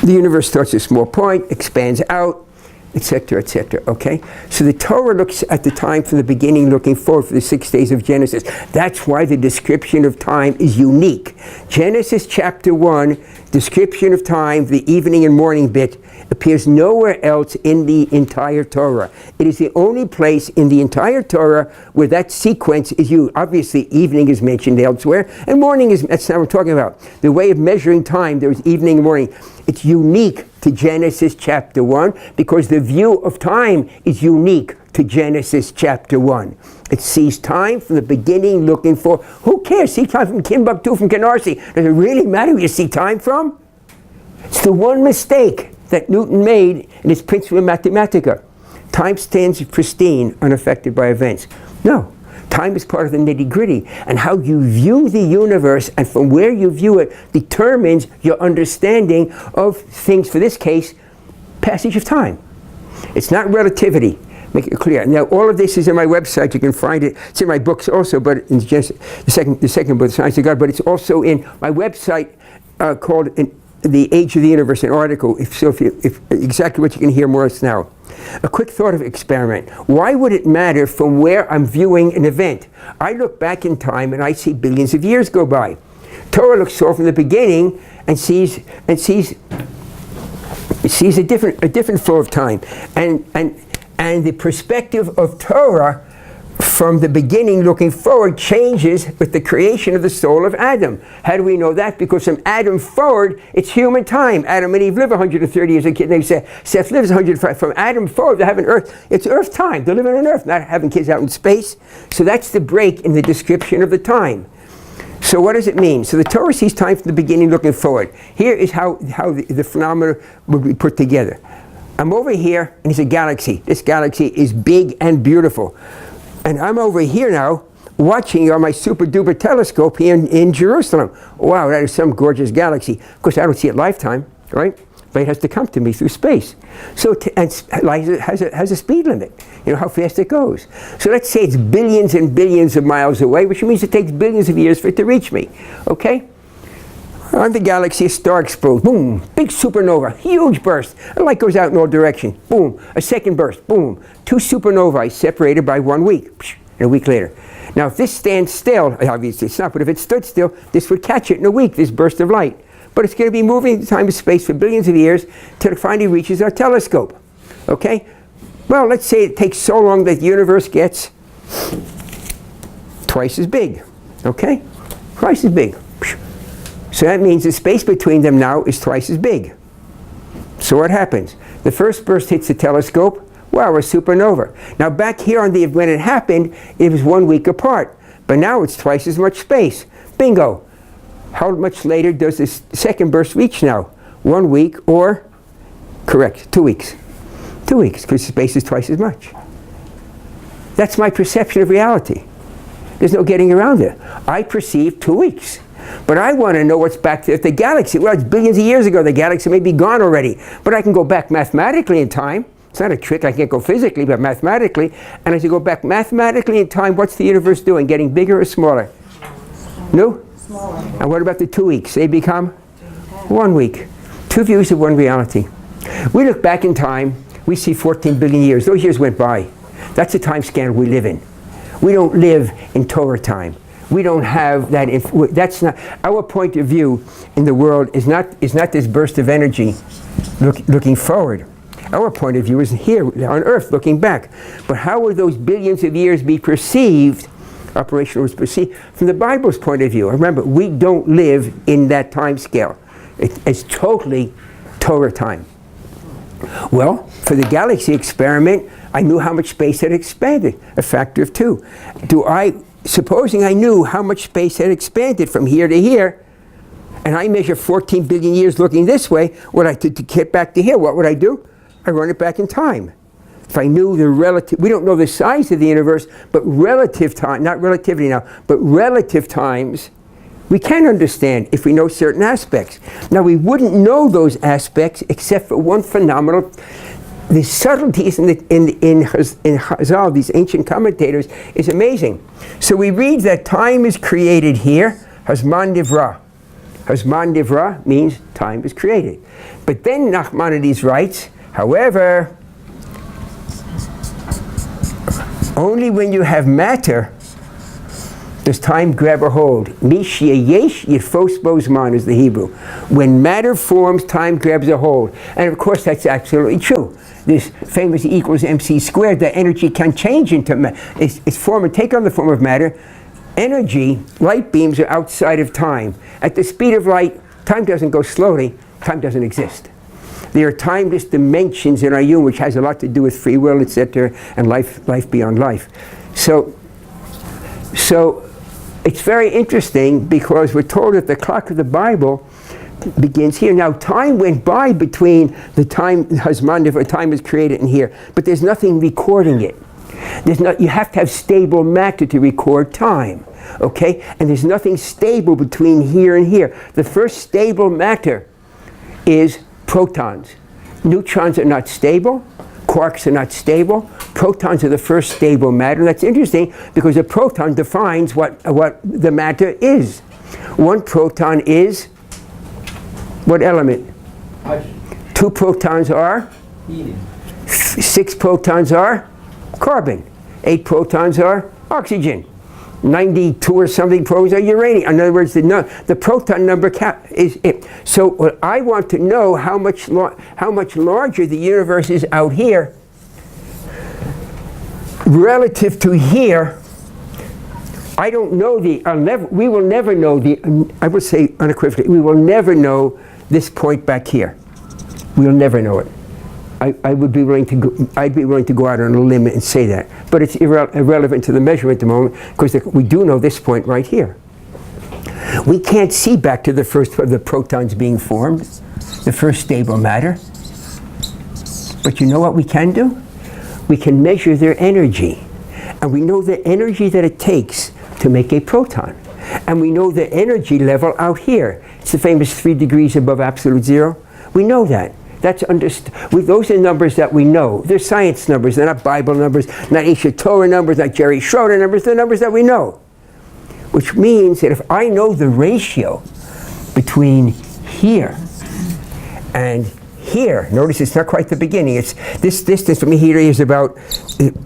the universe starts at a small point, expands out, etc., etc. Okay? So the Torah looks at the time from the beginning, looking forward for the 6 days of Genesis. That's why the description of time is unique. Genesis chapter 1, description of time, the evening and morning bit, appears nowhere else in the entire Torah. It is the only place in the entire Torah where that sequence is used. Obviously, evening is mentioned elsewhere, and morning is, that's not what we're talking about. The way of measuring time, there's evening and morning. It's unique to Genesis chapter 1 because the view of time is unique to Genesis chapter 1. It sees time from the beginning looking for, who cares? See time from Timbuktu, from Canarsie. Does it really matter where you see time from? It's the one mistake that Newton made in his Principia Mathematica. Time stands pristine, unaffected by events. No. Time is part of the nitty-gritty, and how you view the universe and from where you view it determines your understanding of things, for this case, passage of time. It's not relativity. Make it clear. Now, all of this is in my website. You can find it. It's in my books also, but in Genesis, the second book, The Science of God, but it's also in my website called The Age of the Universe, an article, if exactly what you can hear more or less now. A quick thought of experiment. Why would it matter from where I'm viewing an event? I look back in time and I see billions of years go by. Torah looks forward from the beginning and sees a different flow of time. And the perspective of Torah from the beginning looking forward changes with the creation of the soul of Adam. How do we know that? Because from Adam forward, it's human time. Adam and Eve live 130 years. They say Seth lives 105. From Adam forward, they have an earth. It's earth time. They're living on earth, not having kids out in space. So that's the break in the description of the time. So what does it mean? So the Torah sees time from the beginning looking forward. Here is how the phenomena would be put together. I'm over here, and it's a galaxy. This galaxy is big and beautiful. And I'm over here now watching on my super duper telescope here in Jerusalem. Wow, that is some gorgeous galaxy. Of course, I don't see it lifetime, right? But it has to come to me through space. So light has a speed limit, you know, how fast it goes. So let's say it's billions and billions of miles away, which means it takes billions of years for it to reach me, okay? On the galaxy, a star explodes. Boom. Big supernova. Huge burst. The light goes out in all directions. Boom. A second burst. Boom. 2 supernovae separated by 1 week. And a week later. Now, if this stands still, obviously it's not, but if it stood still, this would catch it in a week, this burst of light. But it's going to be moving in time and space for billions of years till it finally reaches our telescope. Okay? Well, let's say it takes so long that the universe gets twice as big. Okay? Twice as big. So that means the space between them now is twice as big. So what happens? The first burst hits the telescope. Wow, a supernova. Now back here on the when it happened, it was 1 week apart. But now it's twice as much space. Bingo. How much later does this second burst reach now? 1 week or, correct, 2 weeks. 2 weeks, because space is twice as much. That's my perception of reality. There's no getting around it. I perceive 2 weeks. But I want to know what's back there at the galaxy. Well, it's billions of years ago. The galaxy may be gone already. But I can go back mathematically in time. It's not a trick. I can't go physically, but mathematically. And as you go back mathematically in time, what's the universe doing? Getting bigger or smaller? No? Smaller. And what about the 2 weeks? They become 1 week. 2 views of one reality. We look back in time. We see 14 billion years. Those years went by. That's the time scan we live in. We don't live in Torah time. We don't have that. That's not our point of view in the world. Is not this burst of energy looking forward. Our point of view is here on Earth, looking back. But how will those billions of years be perceived? Operational was perceived from the Bible's point of view. Remember, we don't live in that time scale. It's totally Torah time. Well, for the galaxy experiment, I knew how much space had expanded, a factor of 2. Supposing I knew how much space had expanded from here to here, and I measure 14 billion years looking this way, to get back to here, what would I do? I run it back in time. If I knew the relative, we don't know the size of the universe, but relative time, not relativity now, but relative times, we can understand if we know certain aspects. Now, we wouldn't know those aspects except for one phenomenal. The subtleties in Chazal, these ancient commentators, is amazing. So we read that time is created here, Hazman Nivra. Hazman Nivra means time is created. But then Nachmanides writes, however, only when you have matter does time grab a hold. Mishya yesh yitfos bo zman is the Hebrew. When matter forms, time grabs a hold. And of course that's absolutely true. This famous E equals mc squared, that energy can change into its form and take on the form of matter. Energy, light beams are outside of time. At the speed of light, time doesn't go slowly, time doesn't exist. There are timeless dimensions in our universe, which has a lot to do with free will, etc., and life beyond life. So it's very interesting because we're told that the clock of the Bible begins here. Now, time went by between the time Hazman Nivra, time is created in here, but there's nothing recording it. You have to have stable matter to record time, okay? And there's nothing stable between here and here. The first stable matter is protons. Neutrons are not stable. Quarks are not stable. Protons are the first stable matter. And that's interesting because a proton defines what the matter is. One proton is what element? Hydrogen. 2 protons are? Helium. 6 protons are? Carbon. 8 protons are? Oxygen. 92 or something protons are uranium. In other words, the proton number is it. So I want to know how much larger the universe is out here relative to here. I don't know we will never know I would say unequivocally, we will never know this point back here. We'll never know it. I'd be willing to go out on a limb and say that. But it's irrelevant to the measurement at the moment because we do know this point right here. We can't see back to the first of the protons being formed, the first stable matter. But you know what we can do? We can measure their energy. And we know the energy that it takes to make a proton. And we know the energy level out here. It's the famous 3 degrees above absolute zero. We know that. That's understood. Those are numbers that we know. They're science numbers. They're not Bible numbers, not Aish Torah numbers, not Jerry Schroeder numbers. They're numbers that we know. Which means that if I know the ratio between here and here. Notice it's not quite the beginning. It's this distance from here is about,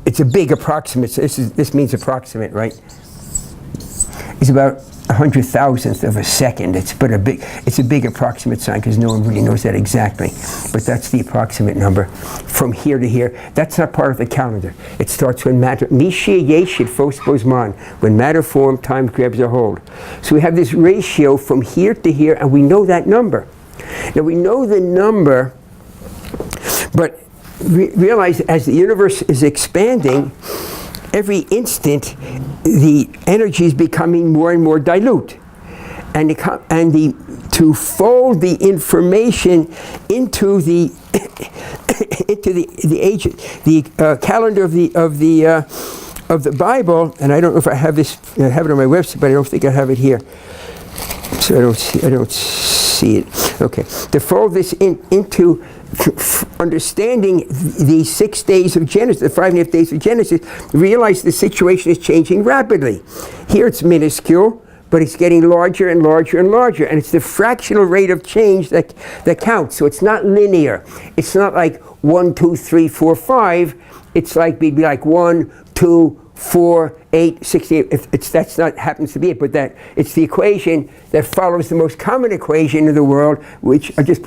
it's a big approximate. So this means approximate, right? It's about 100,000th of a second. It's a big approximate sign because no one really knows that exactly. But that's the approximate number from here to here. That's not part of the calendar. It starts when matter, Mishia Yeshit Fos Bosman, when matter form, time grabs a hold. So we have this ratio from here to here, and we know that number. Now we know the number, but realize as the universe is expanding, every instant the energy is becoming more and more dilute, and to fold the information into the calendar of the Bible. And I don't know if I have this. I have it on my website, but I don't think I have it here. So I don't see it. Okay, to fold this into understanding the 6 days of Genesis, the 5.5 days of Genesis, realize the situation is changing rapidly. Here it's minuscule, but it's getting larger and larger and larger, and it's the fractional rate of change that counts. So it's not linear. It's not like 1, 2, 3, 4, 5. It's like it'd be like 1, 2, 4, 8, 16. That's not happens to be it, but that it's the equation that follows the most common equation in the world, which I just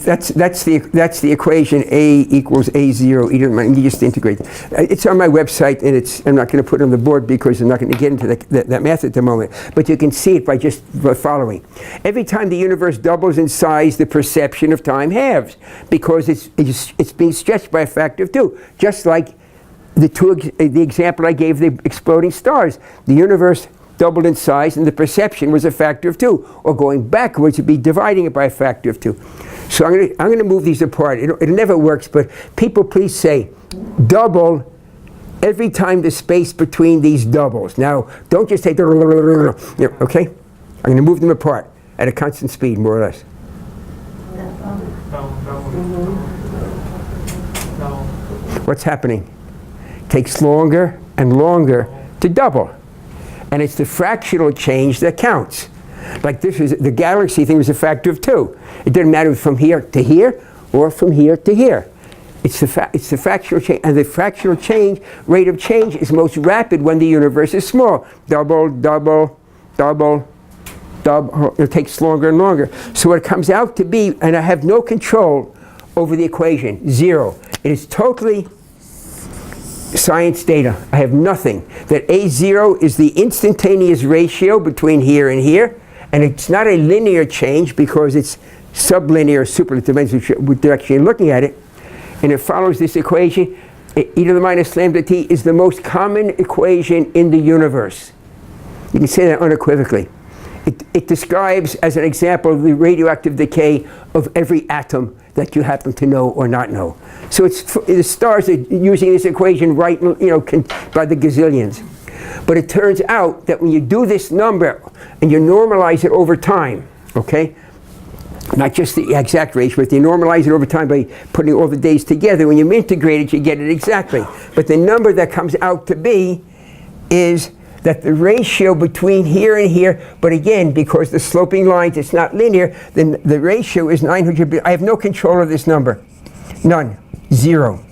that's the equation. A equals A0. You just integrate. It's on my website, and I'm not going to put it on the board because I'm not going to get into that math at the moment. But you can see it by following. Every time the universe doubles in size, the perception of time halves because it's being stretched by a factor of 2. Just like the example I gave, the exploding stars. The universe doubled in size, and the perception was a factor of 2. Or going backwards, it'd be dividing it by a factor of 2. So I'm going to move these apart. It never works, but people please say double every time the space between these doubles. Now, don't just say, okay? I'm going to move them apart at a constant speed, more or less. What's happening? Takes longer and longer to double. And it's the fractional change that counts. Like this is the galaxy thing was a factor of 2. It didn't matter from here to here or from here to here. It's the fractional change, and the fractional change rate of change is most rapid when the universe is small. Double, double, double, double. It takes longer and longer. So what it comes out to be, and I have no control over the equation, 0. It is totally science data. I have nothing. That A0 is the instantaneous ratio between here and here. And it's not a linear change because it's sublinear, super, it depends which direction you're looking at it. And it follows this equation. E to the minus lambda t is the most common equation in the universe. You can say that unequivocally. It describes, as an example, the radioactive decay of every atom that you happen to know or not know. So the stars are using this equation right, by the gazillions. But it turns out that when you do this number and you normalize it over time, okay? Not just the exact ratio, but you normalize it over time by putting all the days together. When you integrate it, you get it exactly. But the number that comes out to be is that the ratio between here and here, but again, because the sloping lines, it's not linear, then the ratio is 900 billion. I have no control of this number. None. 0.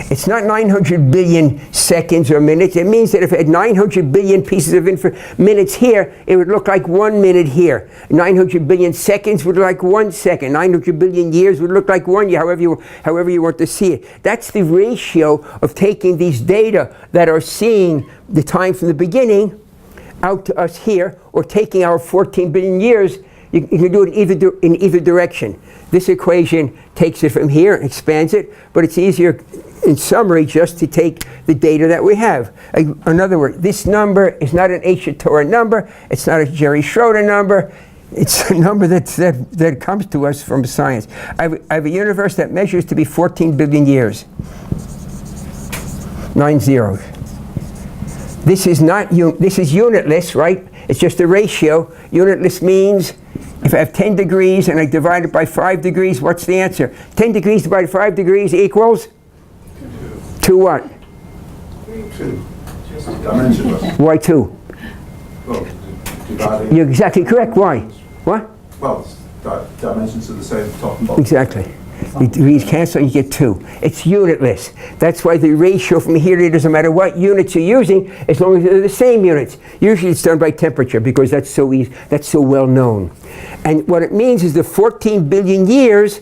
It's not 900 billion seconds or minutes. It means that if it had 900 billion pieces of minutes here, it would look like 1 minute here. 900 billion seconds would look like 1 second. 900 billion years would look like 1 year, however you want to see it. That's the ratio of taking these data that are seeing the time from the beginning out to us here, or taking our 14 billion years. You can do it in either direction. This equation takes it from here and expands it, but it's easier, in summary, just to take the data that we have. In other words, this number is not an Aish Torah number. It's not a Jerry Schroeder number. It's a number that comes to us from science. I have a universe that measures to be 14 billion years. 9 zeros. This is unitless, right? It's just a ratio. Unitless means if I have 10 degrees and I divide it by 5 degrees, what's the answer? 10 degrees divided by 5 degrees equals? 2 what? 2. Dimensionless. Why 2? Well, dividing. You're exactly correct. Why? What? Well, it's dimensions are the same top and bottom. Exactly. You cancel, you get 2. It's unitless. That's why the ratio from here to there doesn't matter what units you're using, as long as they're the same units. Usually it's done by temperature because that's so easy, that's so well known. And what it means is the 14 billion years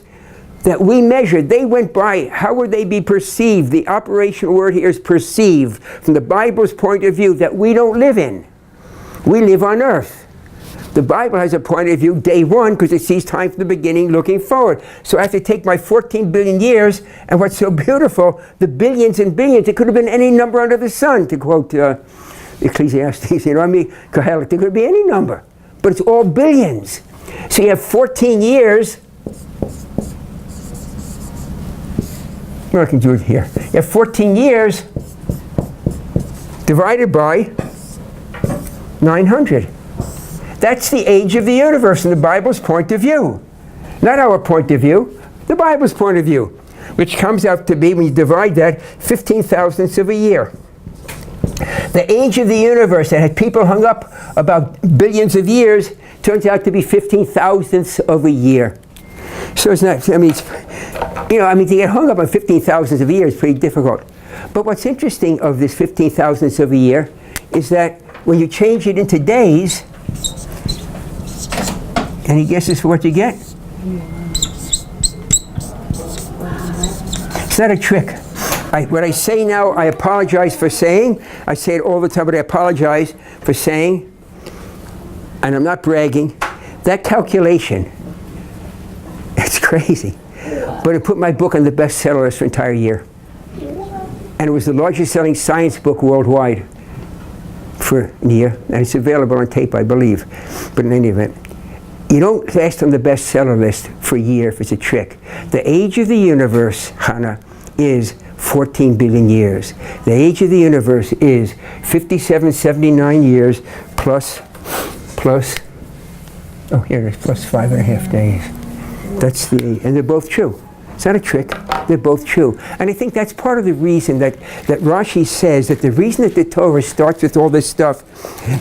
that we measured, they went by. How would they be perceived? The operational word here is perceived from the Bible's point of view that we don't live in. We live on earth. The Bible has a point of view, day 1, because it sees time from the beginning looking forward. So I have to take my 14 billion years, and what's so beautiful, the billions and billions, it could have been any number under the sun, to quote Ecclesiastes, you know what I mean? Kohelet, it could be any number, but it's all billions. So you have 14 years, well, I can do it here. You have 14 years divided by 900. That's the age of the universe in the Bible's point of view. Not our point of view, the Bible's point of view, which comes out to be, when you divide that, 15 thousandths of a year. The age of the universe that had people hung up about billions of years turns out to be 15 thousandths of a year. So it's not, I mean, to get hung up on 15 thousandths of a year is pretty difficult. But what's interesting of this 15 thousandths of a year is that when you change it into days, any guesses for what you get? It's not a trick. What I say now, I apologize for saying. I say it all the time, but I apologize for saying, and I'm not bragging, that calculation, it's crazy. But it put my book on the bestseller list for an entire year. And it was the largest selling science book worldwide for a year. And it's available on tape, I believe. But in any event, you don't last on the bestseller list for a year if it's a trick. The age of the universe, Hannah, is 14 billion years. The age of the universe is 5779 years plus, oh here it is, plus 5.5 days. That's the age, and they're both true. It's not a trick, they're both true. And I think that's part of the reason that Rashi says that the reason that the Torah starts with all this stuff,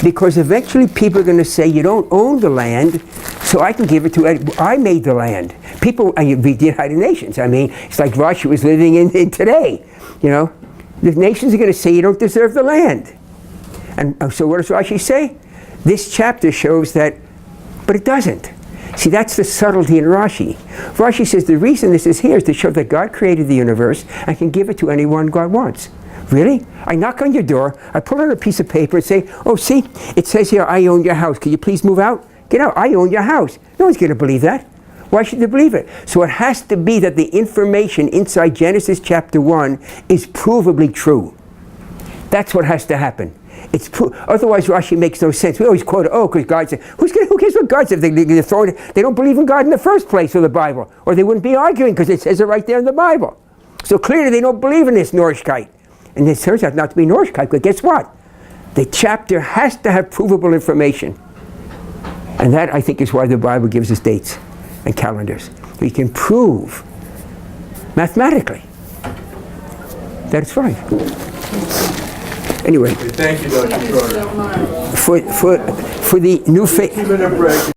because eventually people are going to say, you don't own the land, so I can give it to, I made the land. People, the United Nations, I mean, it's like Rashi was living in today, you know. The nations are going to say you don't deserve the land. And so what does Rashi say? This chapter shows that, but it doesn't. See, that's the subtlety in Rashi. Rashi says the reason this is here is to show that God created the universe and can give it to anyone God wants. Really? I knock on your door, I pull out a piece of paper and say, oh, see, it says here, I own your house. Can you please move out? Get out, I own your house. No one's going to believe that. Why should they believe it? So it has to be that the information inside Genesis chapter 1 is provably true. That's what has to happen. Otherwise, Rashi makes no sense. We always quote, because God said, who cares what God said? They don't believe in God in the first place, or the Bible. Or they wouldn't be arguing, because it says it right there in the Bible. So clearly they don't believe in this Norschkeit. And it turns out not to be Norschkeit, but guess what? The chapter has to have provable information. And that, I think, is why the Bible gives us dates and calendars. We can prove mathematically that it's right. Anyway, Thank you, Dr. Thank you Schroeder. so much. for the new faith. Keep it a break.